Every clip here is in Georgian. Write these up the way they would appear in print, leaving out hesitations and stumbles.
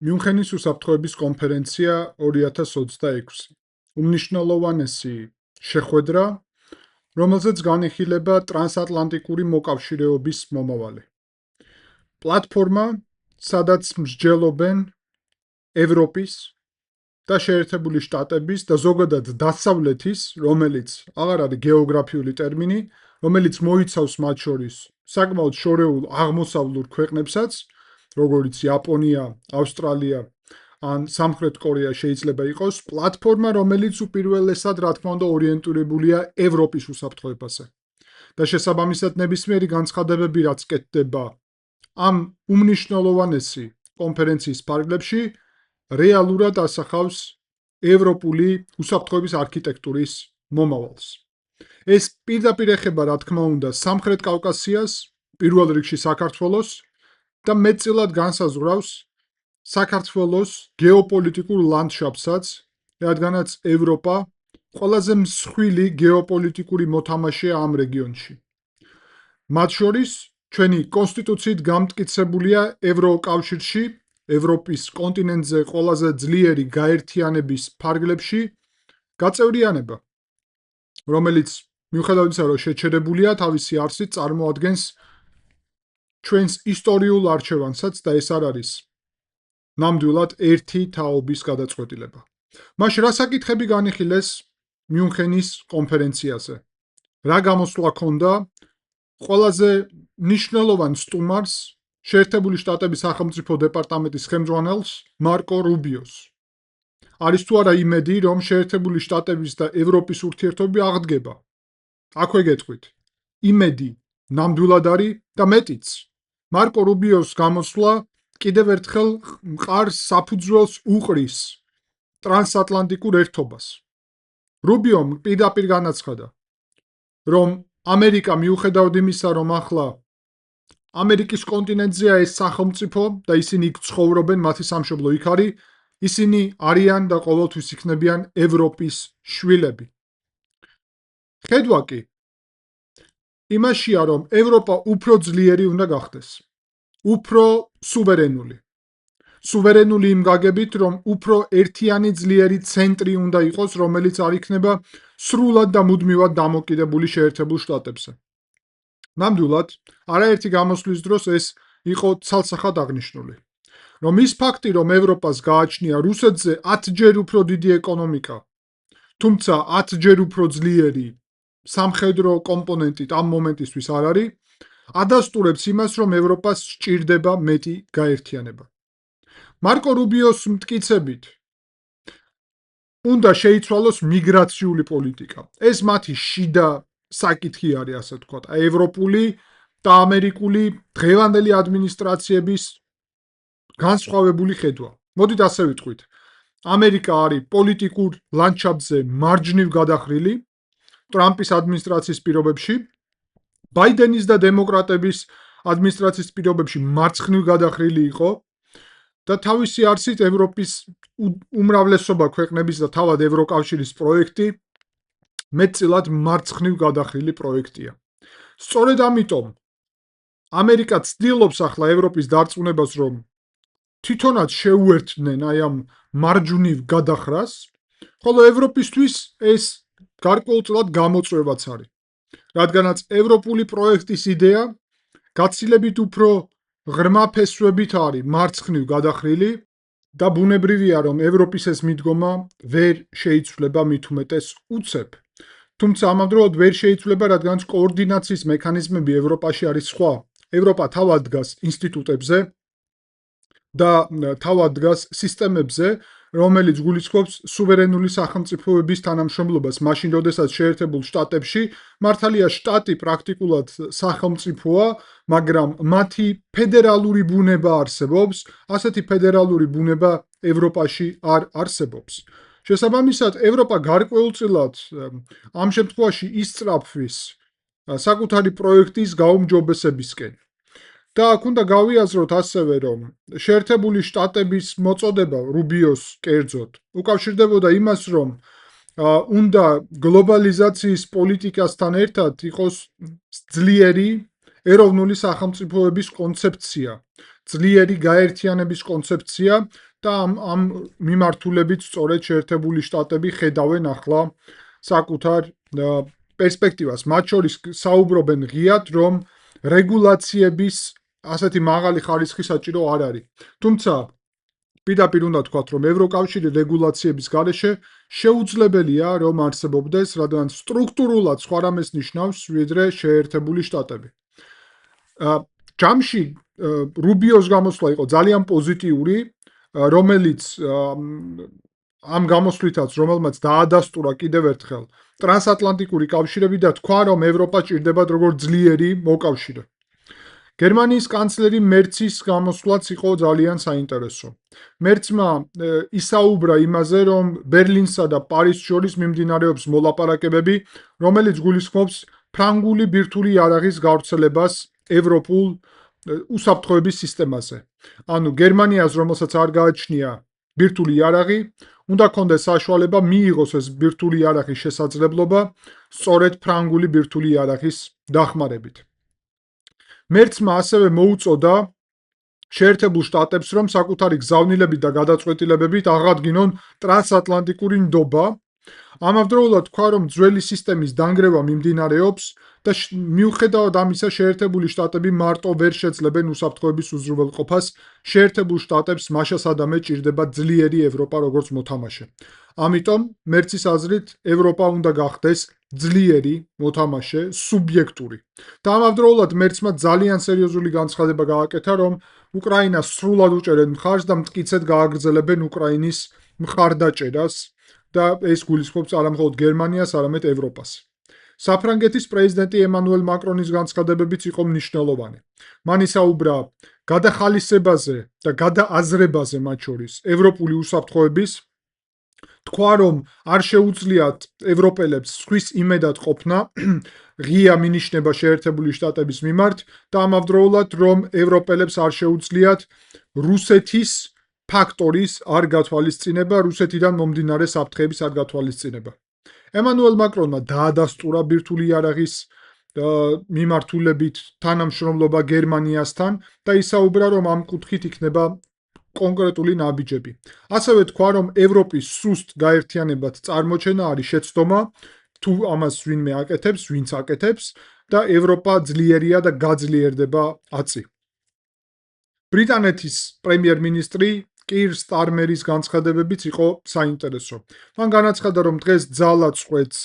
მიუნხენის უსაფრთხოების კონფერენცია 2026. უმნიშვნელოვანესი შეხვედრა, რომელზეც განიხილება ტრანსატლანტიკური მოკავშირეობის მომავალი. პლატფორმა, სადაც მსჯელობენ ევროპის და შეერთებული შტატების და ზოგადად დასავლეთის, რომელიც აღარ არის გეოგრაფიული ტერმინი, რომელიც მოიცავს მათ შორის საკმაოდ შორეულ აღმოსავლურ ქვეყნებსაც, როგორც იაპონია, ავსტრალია ან სამხრეთ კორეა შეიძლება იყოს, პლატფორმა, რომელიც უპირველესად, რა თქმა უნდა, ორიენტირებულია ევროპის უსაფრთხოებაზე. და შესაბამისად ნებისმიერი განცხადებები, რაც კეთდება ამ უმნიშვნელოვანესი კონფერენციის ფარგლებში, რეალურად ასახავს ევროპული უსაფრთხოების არქიტექტურის მომავალს. ეს პირდაპირ ეხება, რა თქმა უნდა, სამხრეთ კავკასიას, პირველ რიგში საქართველოს და მეტწილად განსაზღვრავს საქართველოს გეოპოლიტიკურ ლანდშაფტსაც, რადგანაც ევროპა ყველაზე მსხვილი გეოპოლიტიკური მოთამაშეა ამ რეგიონში. მათ შორის ჩვენი კონსტიტუციით გამტკიცებულია ევროკავშირში, ევროპის კონტინენტზე ყველაზე ძლიერი გაერთიანების ფარგლებში გაწევრიანება, რომელიც მიუხედავად იმისა, რომ შეჩერებულია თავისი არსით, წარმოადგენს ჩვენს ისტორიულ არჩევანსაც და ეს არ არის ნამდვილად ერთი თაობის გადაწყვეტილება. მაშინ რა საკითხები განიხილეს მიუნხენის კონფერენციაზე? რა გამოსვლა ჰქონდა ყველაზე მნიშვნელოვან სტუმარს, შეერთებული შტატების სახელმწიფო დეპარტამენტის ხელმძღვანელს მარკო რუბიოს? არის თუ არა იმედი, რომ შეერთებული შტატების და ევროპის ურთიერთობები აღდგება? აქვე გეტყვით. იმედი ნამდვილად არის და მეტიც. მარკო რუბიოს გამოსვლა კიდევ ერთხელ მყარ საფუძველს უყრის ტრანსატლანტიკურ ერთობას. რუბიომ პირდაპირ განაცხადა, რომ ამერიკა მიუხედავად იმისა, რომ ახლა ამერიკის კონტინენტზეა ეს სახელმწიფო და ისინი იქ ცხოვრობენ, მათი სამშობლო იქ არის, ისინი არიან და ყოველთვის იქნებიან ევროპის შვილები. ხედვა კი იმაშია, რომ ევროპა უფრო ძლიერი უნდა გახდეს, უფრო სუვერენული. სუვერენული იმ გაგებით, რომ უფრო ერთიანი ძლიერი ცენტრი უნდა იყოს, რომელიც არ იქნება სრულად და მუდმივად დამოკიდებული შეერთებულ შტატებზე. ნამდვილად, არაერთი გამოსვლის დროს ეს იყო ცალსახად აღნიშნული. რომ ის ფაქტი, რომ ევროპას გააჩნია რუსეთზე 10-ჯერ უფრო დიდი ეკონომიკა, თუმცა 10-ჯერ უფრო ძლიერი სამხედრო კომპონენტით ამ მომენტისთვის არ არის, ადასტურებს იმას, რომ ევროპას სჭირდება მეტი გაერთიანება. მარკო რუბიოს მტკიცებით უნდა შეიცვალოს მიგრაციული პოლიტიკა. ეს მათი შიდა საკითხი არის, ასე ვთქვათ, ევროპული და ამერიკული დღევანდელი ადმინისტრაციების განსხვავებული ხედვა. მოდით ასე ვიტყვით. ამერიკა არის პოლიტიკურ ლანდშაფტზე მარჯვნივ გადახრილი ტრამპის ადმინისტრაციის პირობებში, ბაიდენის და დემოკრატების ადმინისტრაციის პირობებში მარცხნივ გადახრილი იყო და თავისი არსით ევროპის უმრავლესობა ქვეყნების და თავად ევროკავშირის პროექტი მეტწილად მარცხნივ გადახრილი პროექტია. სწორედ ამიტომ ამერიკა ცდილობს ახლა ევროპის დარწმუნებას, რომ თვითონაც შეუერთდნენ აი ამ მარჯვნივ გადახრას, ხოლო ევროპისთვის ეს გარკვეულწილად გამოწვევაც არის. რადგანაც ევროპული პროექტის იდეა გაცილებით უფრო ღრმა ფესვებით არის მარცხნივ გადახრილი და ბუნებრივია, რომ ევროპის ეს მიდგომა ვერ შეიცვლება მით უმეტეს უცებ. თუმცა ამავდროულად ვერ შეიცვლება, რადგანაც კოორდინაციის მექანიზმები ევროპაში არის სხვა. ევროპა თავად დგას ინსტიტუტებზე და თავად დგას სისტემებზე, რომელიც გულისხმობს სუვერენული სახელმწიფოების თანამშრომლობას, მაშინ როდესაც შეერთებულ შტატებში მართალია შტატი პრაქტიკულად სახელმწიფოა, მაგრამ მათი ფედერალური ბუნება არსებობს, ასეთი ფედერალური ბუნება ევროპაში არ არსებობს. შესაბამისად, ევროპა გარკვეულწილად ამ შემთხვევაში ისწრაფვის საკუთარი პროექტის გაუმჯობესებისკენ. და აქ უნდა გავიაზროთ ასევე, რომ შეერთებული შტატების მოწოდება რუბიოს კერძოდ უკავშირდებოდა იმას, რომ უნდა გლობალიზაციის პოლიტიკასთან ერთად იყოს ძლიერი ეროვნული სახელმწიფოების კონცეფცია ძლიერი გაერთიანების კონცეფცია და ამ მიმართულებით სწორედ შეერთებული შტატები ხედავენ ახლა საკუთარ პერსპექტივას. მათ შორის საუბრობენ ღიად, რომ რეგულაციების ასეთი მაღალი ხარისხი საჭირო არ არის. თუმცა პირდაპირ უნდა თქვათ, რომ ევროკავშირი რეგულაციების გარეშე შეუძლებელია, რომ არსებობდეს, რადგან სტრუქტურულად სხვა რამეს ნიშნავს, ვიდრე შეერთებული შტატები. ჯამში რუბიოს გამოსვლა იყო ძალიან პოზიტიური, რომელიც ამ გამოსვლითაც, რომელმაც დაადასტურა კიდევ ერთხელ ტრანსატლანტიკური კავშირები და თქვა, რომ ევროპა ჭირდებათ როგორც ძლიერი მოკავშირე. გერმანიის კანცლერი მერცის გამოსვლაც იყო ძალიან საინტერესო. მერცმა ისაუბრა იმაზე, რომ ბერლინსა და პარიზს შორის მიმდინარეობს მოლაპარაკებები, რომელიც გულისხმობს ფრანგული ბირთვული იარაღის გავრცელებას ევროპულ უსაფრთხოების სისტემაზე. ანუ გერმანიას, რომელსაც არ გააჩნია ბირთვული იარაღი, უნდა ქონდეს საშუალება მიიღოს ეს ბირთვული იარაღის შესაძლებლობა სწორედ ფრანგული ბირთვული იარაღის დახმარებით. მერცმა ასევე მოუწოდა შეერთებულ შტატებს, რომ საკუთარი გზავნილებით და გადაწყვეტილებებით აღადგინონ ტრანსატლანტიკური ნდობა. ამავდროულად თქვა, რომ ძველი სისტემის დანგრევა მიმდინარეობს და მიუხედავად ამისა, შეერთებული შტატები მარტო ვერ შეძლებენ უსაფრთხოების უზრუნველყოფას. შეერთებულ შტატებს მაშასადამე ჭირდება ძლიერი ევროპა როგორც მოთამაშე. ამიტომ მერცის აზრით ევროპა უნდა გახდეს ძლიერი მოთამაშე, სუბიექტური. და ამავდროულად მერცმა ძალიან სერიოზული განცხადება გააკეთა, რომ უკრაინას სრულად უჭერენ მხარს და მტკიცედ გააგრძელებენ უკრაინის მხარდაჭერას და ეს გულისხმობს არა მხოლოდ გერმანიას, არამედ ევროპას. საფრანგეთის პრეზიდენტი ემანუელ მაკრონის განცხადებებიც იყო მნიშვნელოვანი. მან ისაუბრა გადახალისებაზე და გადააზრებაზე მათ შორის ევროპული უსაფრთხოების, თქვა, რომ არ შეუძლიათ ევროპელებს სხვის იმედად ყოფნა, ღია მინიშნება შეერთებული შტატების მიმართ და ამავდროულად, რომ ევროპელებს არ შეუძლიათ რუსეთის ფაქტორის არ გათვალისწინება, რუსეთიდან მომდინარე საფრთხეების არ გათვალისწინება. ემანუელ მაკრონმა დაადასტურა ბირთვული იარაღის მიმართულებით თანამშრომლობა გერმანიასთან და ისაუბრა, რომ ამ კუთხით იქნება კონკრეტული ნაბიჯები. ასევე თქვა, რომ ევროპის სუსტ გაერთიანებად წარმოჩენა არის შეცდომა, თუ ამას ვინმე აკეთებს, ვინც აკეთებს და ევროპა ძლიერია და გაძლიერდება აწი. ბრიტანეთის პრემიერ-მინისტრი კირ სტარმერის განცხადებებიც იყო საინტერესო. მან განაცხადა, რომ დღეს ძალა წყვეტს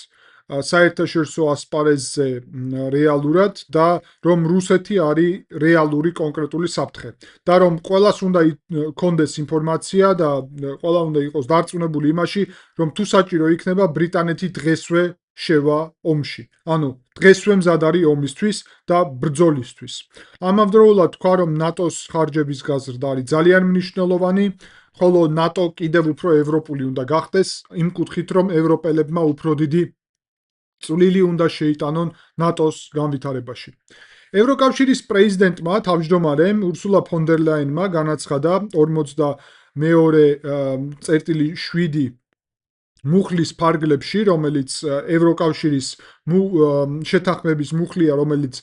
საერთაშორისო ასპარეზზე რეალურად და რომ რუსეთი არის რეალური კონკრეტული საფრთხე და რომ ყველას უნდა კონდეს ინფორმაცია და ყველა უნდა იყოს დარწმუნებული იმაში, რომ თუ საჭირო იქნება ბრიტანეთი დღესვე შევა ომში. ანუ დღესვე მზად არის ომისთვის და ბრძოლისთვის. ამავდროულად თქვა, რომ ნატოს ხარჯების გაზრდა არის ძალიან მნიშვნელოვანი, ხოლო ნატო კიდევ უფრო ევროპული უნდა გახდეს, იმ კუთხით, რომ ევროპელებმა უფრო დიდი წვლილი უნდა შეიტანონ ნატოს განვითარებაში. ევროკავშირის პრეზიდენტმა, თავმჯდომარემ ურსულა ფონ დერ ლაინმა განაცხადა 42.7 მუხლის ფარგლებში, რომელიც ევროკავშირის შეთანხმების მუხლია, რომელიც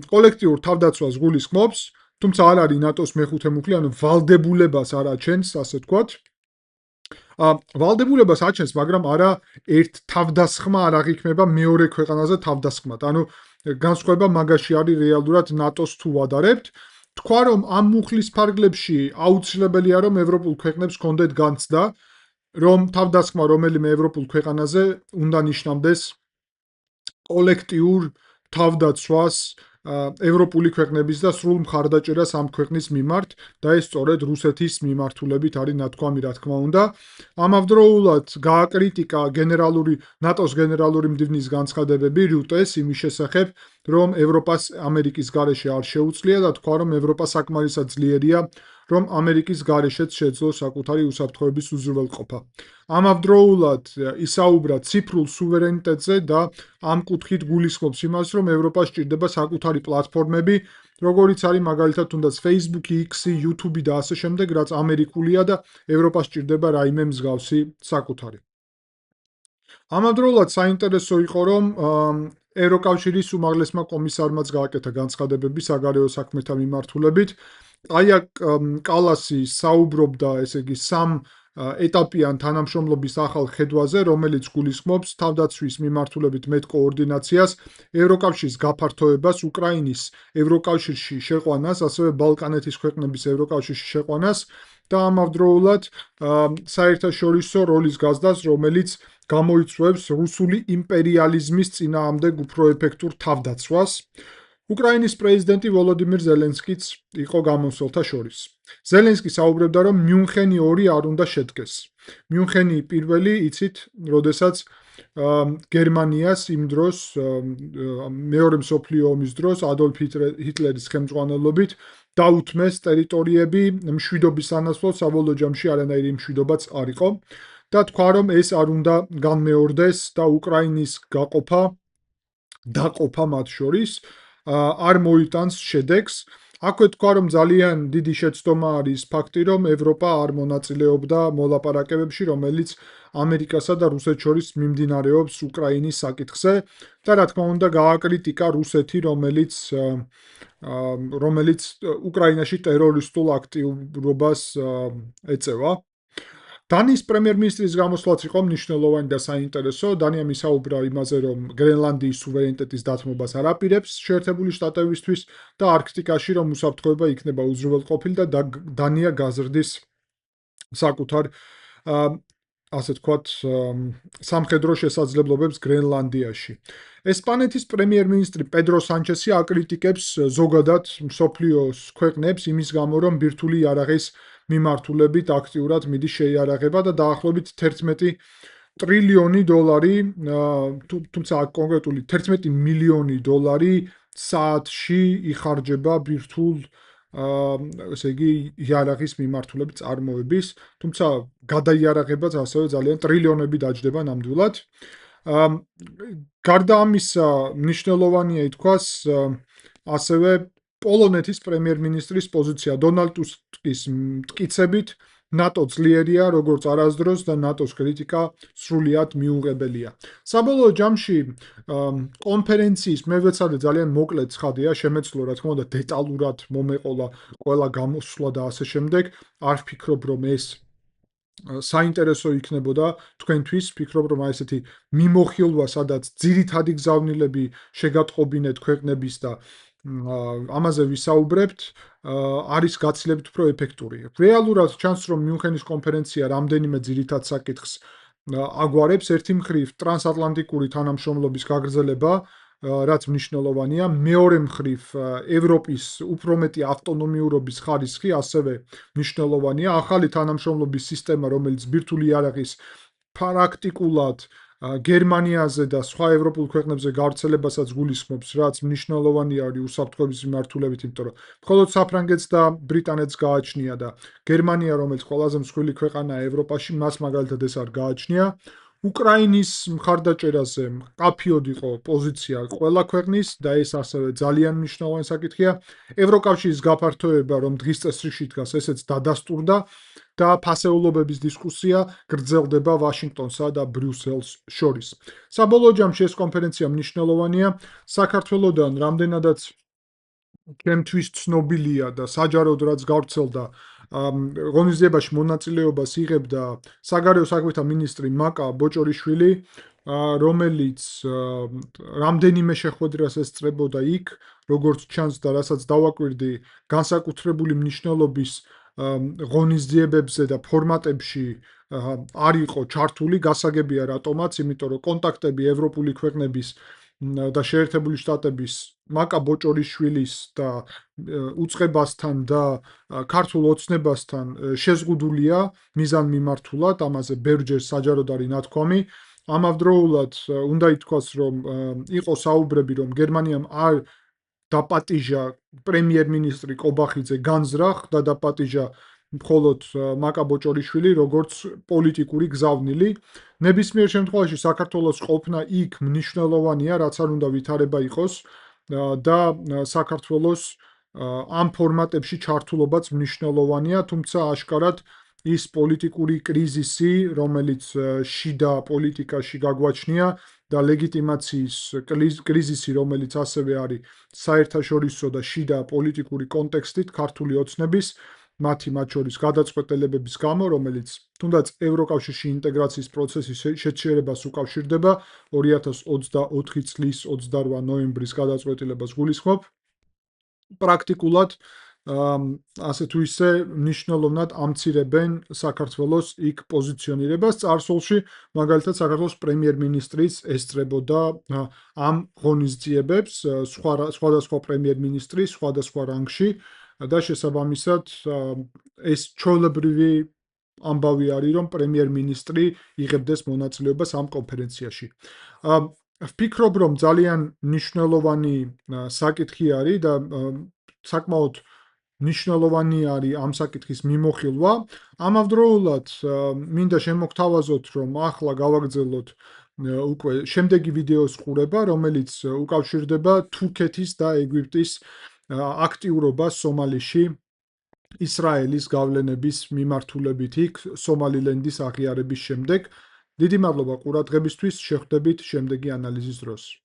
კოლექტიურ თავდაცვას გულისხმობს, თუმცა არ არის ნატოს მეხუთე მუხლი, ანუ ვალდებულებას არ აჩენს, ასე ვთქვათ. ვალდებულებას აჩენს, მაგრამ არა ერთ თავდასხმა არ აღიქმება მეორე ქვეყანაზე თავდასხმად. ანუ განსხვავება მაგაში არის რეალურად ნატოს თუ ვადარებთ. თქვა, რომ ამ მუხლის ფარგლებში აუცილებელია, რომ ევროპულ ქვეყნებს ჰქონდეთ განცდა, რომ თავდასხმა რომელიმე ევროპულ ქვეყანაზე უნდა ნიშნავდეს კოლექტიურ თავდაცვას ევროპული ქვეყნების და სრულ მხარდაჭერას ამ ქვეყნის მიმართ და ეს სწორედ რუსეთის მიმართულებით არის ნათქვამი, რა თქმა უნდა. ამავდროულად გააკრიტიკა ნატოს გენერალური მდივნის განცხადებები რუტეს იმის შესახებ, რომ ევროპას ამერიკის გარეშე არ შეუძლია და თქვა, რომ ევროპა საკმარისად ძლიერია, რომ ამერიკის გარეშეც შეძლო საკუთარი უსაფრთხოების უზრუნველყოფა. ამავდროულად ისაუბრა ციფრულ სუვერენიტეტზე და ამ კუთხით გულისხმობს იმას, რომ ევროპას ჭირდება საკუთარი პლატფორმები, როგორიც არის მაგალითად თუნდაც Facebook, X, YouTube და ასე შემდეგ, რაც ამერიკულია და ევროპას ჭირდება რაიმე მსგავსი საკუთარი. ამავდროულად საინტერესო იყო, რომ ევროკავშირის უმაღლესმა კომისარმაც გააკეთა განცხადებები საგარეო საქმეთა მიმართულებით კაია კალასი საუბრობდა, ესე იგი, სამ ეტაპიან თანამშრომლობის ახალ ხედვაზე, რომელიც გულისხმობს თავდაცვის მიმართულებით მეტ კოორდინაციას, ევროკავშირის გაფართოებას, უკრაინის ევროკავშირში შეყვანას, ასევე ბალკანეთის ქვეყნების ევროკავშირში შეყვანას და ამავდროულად საერთაშორისო როლის გაზრდას, რომელიც გამოიწვევს რუსული იმპერიალიზმის წინააღმდეგ უფრო ეფექტურ თავდაცვას. უკრაინის პრეზიდენტი ვოლოდიმირ ზელენსკიც იყო გამოსვლთა შორის. ზელენსკი საუბრებდა, რომ მიუნხენი 2 არ უნდა შედგეს. მიუნხენი პირველი, იცით, როდესაც გერმანიას იმ დროს მეორე მსოფლიო ომის დროს ადოლფ ჰიტლერის ხელმძღვანელობით დაუთმეს ტერიტორიები მშვიდობის სანაცვლოდ, საბოლოო ჯამში არანაირი მშვიდობაც არ იყო და თქვა, რომ ეს არ უნდა განმეორდეს და უკრაინის დაყოფა მათ შორის არ მოიტანს შედეგს. აქვე თქვა, რომ ძალიან დიდი შეცდომა არის ფაქტი, რომ ევროპა არ მონაწილეობდა მოლაპარაკებებში, რომელიც ამერიკასა და რუსეთს შორის მიმდინარეობს უკრაინის საკითხზე და რა თქმა უნდა გააკრიტიკა რუსეთი, რომელიც უკრაინაში ტერორისტულ აქტიურობას ეწევა. დანიის პრემიერ-მინისტრის გამოსვლაც იყო მნიშვნელოვანი და საინტერესო. დანია მისაუბრა იმაზე, რომ გრენლანდიის სუვერენიტეტის დათმობას არ აპირებს შეერთებული შტატებისთვის და არქტიკაში რომ უსაფრთხოება იქნება უზრუნველყოფილი და დანია გაზრდის საკუთარ ასე ვთქვათ, სამხედრო შესაძლებლობებს გრენლანდიაში. ესპანეთის პრემიერ-მინისტრი პედრო სანჩესი აკრიტიკებს ზოგადად მსოფლიოს ქვეყნებს იმის გამო, რომ ბირთვული იარაღის მიმართულებით აქტიურად მიდის შეიარაღება და დაახლოებით 11 ტრილიონი დოლარი, თუმცა კონკრეტული 11 მილიონი დოლარი საათში იხარჯება ბირთვულ ესე იგი იარაღის მიმართულებით წარმოების, თუმცა გადაიარაღებაც ასევე ძალიან ტრილიონები დაჯდება ნამდვილად. გარდა ამისა, მნიშვნელოვანია ითქვას ასევე პოლონეთის პრემიერ-მინისტრის პოზიცია დონალდ ტუსკის მტკიცებით ნატო ძლიერია, როგორც არასდროს და ნატოს კრიტიკა სრულიად მიუღებელია. საბოლოო ჯამში კონფერენციის მე ვეცადე ძალიან მოკლე ცხადია, შემეცლო რა თქმა უნდა დეტალურად მომეყოლა ყველა გამოსვლა და ასე შემდეგ. არ ვფიქრობ, რომ ეს საინტერესო იქნებოდა თქვენთვის, ვფიქრობ, რომ ესეთი მიმოხილვა, სადაც ძირითადი გზავნილები შეგატყობინეთ ქვეყნების და ამაზე ვისაუბრებთ, არის გაცილებით უფრო ეფექტური. რეალურად ჩანს, რომ მიუნხენის კონფერენცია რამდენიმე ძირითად საკითხს აგვარებს. ერთი მხრივ ტრანსატლანტიკური თანამშრომლობის გაგრძელება, რაც მნიშვნელოვანია, მეორე მხრივ ევროპის უფრო მეტი ავტონომიურობის ხარისხი ასევე მნიშვნელოვანია. ახალი თანამშრომლობის სისტემა, რომელიც ბირთვული იარაღის პრაქტიკულად გერმანიაზე და სხვა ევროპულ ქვეყნებზე გავრცელებასაც გულისხმობს, რაც მნიშვნელოვანი არის უსაფრთხოების მიმართულებით, იმიტომ რომ მხოლოდ საფრანგეთს და ბრიტანეთს გააჩნია და გერმანია, რომელიც ყველაზე მსხვილი ქვეყანაა ევროპაში, მას მაგალითად ეს არ გააჩნია. უკრაინის მხარდაჭერაზე მყაფიოდ იყო პოზიცია ყველა ქვეყნის და ეს ასევე ძალიან მნიშვნელოვანი საკითხია. ევროკავშირის გაფართოება, რომ დღის წესრიგში დგას, ესეც დადასტურდა და ფასეულობების დისკუსია გრძელდება ვაშინგტონსა და ბრიუსელს შორის. საბოლოო ჯამში ეს კონფერენცია მნიშვნელოვანია. საქართველოსდან რამდენადაც ჩემთვის ცნობილია და საჯაროდ რაც გავრცელდა ღონისძიებაში მონაწილეობას იღებდა საგარეო საქმეთა მინისტრი მაკა ბოჭორიშვილი, რომელიც რამდენიმე შეხვედრას ესწრებოდა იქ, როგორც ჩანს და რასაც დავაკვირდი, განსაკუთრებული მნიშვნელობის ღონისძიებებზე და ფორმატებში არ იყო ჩართული, გასაგებია რატომაც, იმიტომ რომ კონტაქტები ევროპული ქვეყნების და შეერთებული შტატების მაკა ბოჭორიშვილის და უწყებასთან და ქართულ ოცნებასთან შეზღუდულია მიზანმიმართულად, ამაზე ბევრჯერ საჯაროდ არის ნათქვამი. ამავდროულად უნდა ითქვას, რომ იყო საუბრები, რომ გერმანიამ არ დაპატიჟა პრემიერ-მინისტრი კობახიძე განზრახ და დაპატიჟა მხოლოდ მაკა ბოჭორიშვილი როგორც პოლიტიკური გზავნილი. ნებისმიერ შემთხვევაში საქართველოს ყოფნა იქ მნიშვნელოვანია, რაც არ უნდა ვითარება იყოს და საქართველოს ამ ფორმატებში ჩართულობაც მნიშვნელოვანია, თუმცა აშკარად ის პოლიტიკური კრიზისი, რომელიც შიდა პოლიტიკაში გაგვაჩნია და ლეგიტიმაციის კრიზისი, რომელიც ასევე არის საერთაშორისო და შიდა პოლიტიკური კონტექსტით ქართული ოცნების, მათ შორის გადაწყვეტილებების გამო, რომელიც თუნდაც ევროკავშირში ინტეგრაციის პროცესის შეჩერებას უკავშირდება 2024 წლის 28 ნოემბრის გადაწყვეტილებას გულისხმობ. პრაქტიკულად ასე თუ ისე მნიშვნელოვნად ამცირებენ საქართველოს იქ პოზიციონირებას. წარსულში მაგალითად საქართველოს პრემიერ-მინისტრის ესწრებოდა ამ ღონისძიებებს სხვადასხვა პრემიერ-მინისტრი სხვადასხვა რანგში და შესაბამისად ეს ჩვეულებრივი ამბავი არის, რომ პრემიერ-მინისტრი იღებდეს მონაწილეობას ამ კონფერენციაში. ვფიქრობ, რომ ძალიან მნიშვნელოვანი საკითხი არის და საკმაოდ მნიშვნელოვანი არის ამ საკითხის მიმოხილვა. ამავდროულად მინდა შემოგთავაზოთ, რომ ახლა გავაგრძელოთ უკვე შემდეგი ვიდეოს ყურება, რომელიც უკავშირდება თურქეთის და ეგვიპტის აქტიურობას სომალიში ისრაელის გავლენების მიმართულებით იქ სომალილენდის აღიარების შემდეგ. დიდი მადლობა ყურადღებისთვის, შეხვდებით შემდეგი ანალიზის დროს.